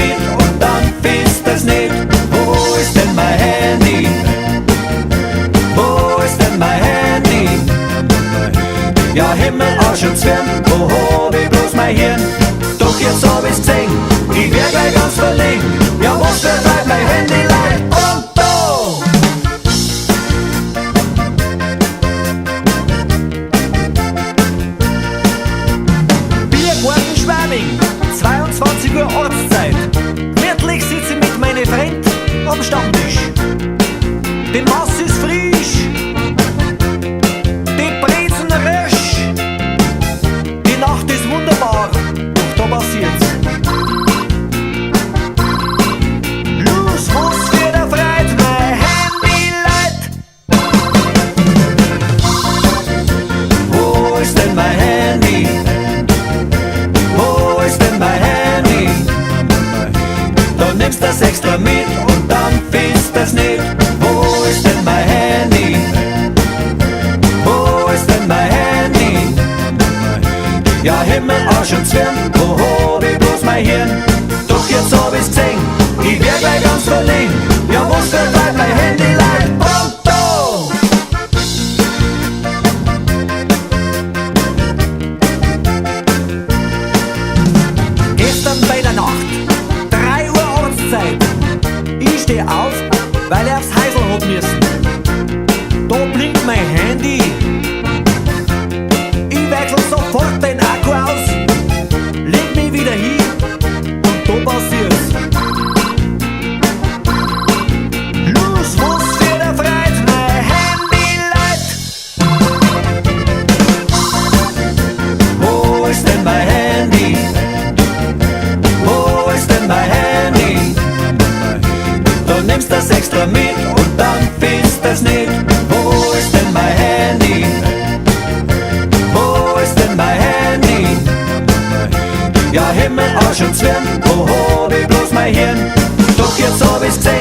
mit und dann findest es nicht. Wo ist denn mein Handy? Wo ist denn mein Handy? Ja, Himmel, Arsch und Zwirn, wo hab ich bloß mein Hirn? Doch jetzt hab ich's gesehen, ich wär gleich ganz verlegen. Ja, was wird halt mein Handy leid? Und da! Biergarten Schwabing, 22 Uhr Ortszeit. Gemütlich sitze ich mit meinen Freunden am Stammtisch. Die Masse ist frisch, die Brezen rösch. Die Nacht ist wunderbar, doch da passiert's. Los, was für der Freit, mein Handy leid. Wo ist denn mein Handy? Wo ist denn mein Handy? Da nimmst das extra mit und dann findest das nicht. Wo ist denn mein Handy? Wo ist denn mein Handy? Ja, Himmel, Arsch und Zwirn, wo hab ich bloß mein Hirn? Doch jetzt hab ich's gesehen, ich wär gleich ganz verlegen. Ja, was wird halt mein Handy leid? Und da! Gestern bei der Nacht, 3 Uhr Ortszeit. Ich steh auf, weil ich aufs Heisel hab müssen. Da blinkt mein Handy. Ich wechsel sofort den Akku aus, leg mich wieder hin und da passiert's. Los, was für der Freit, mein Handy leid. Wo ist denn mein Handy? Wo ist denn mein Handy? Da nimmst das extra mit und dann findest das nicht. Wo ist denn mein Handy? Wo ist denn mein Handy? Ja, Himmel, Arsch und Zwirn, wo hab ich bloß mein Hirn? Doch jetzt hab ich's gesehen.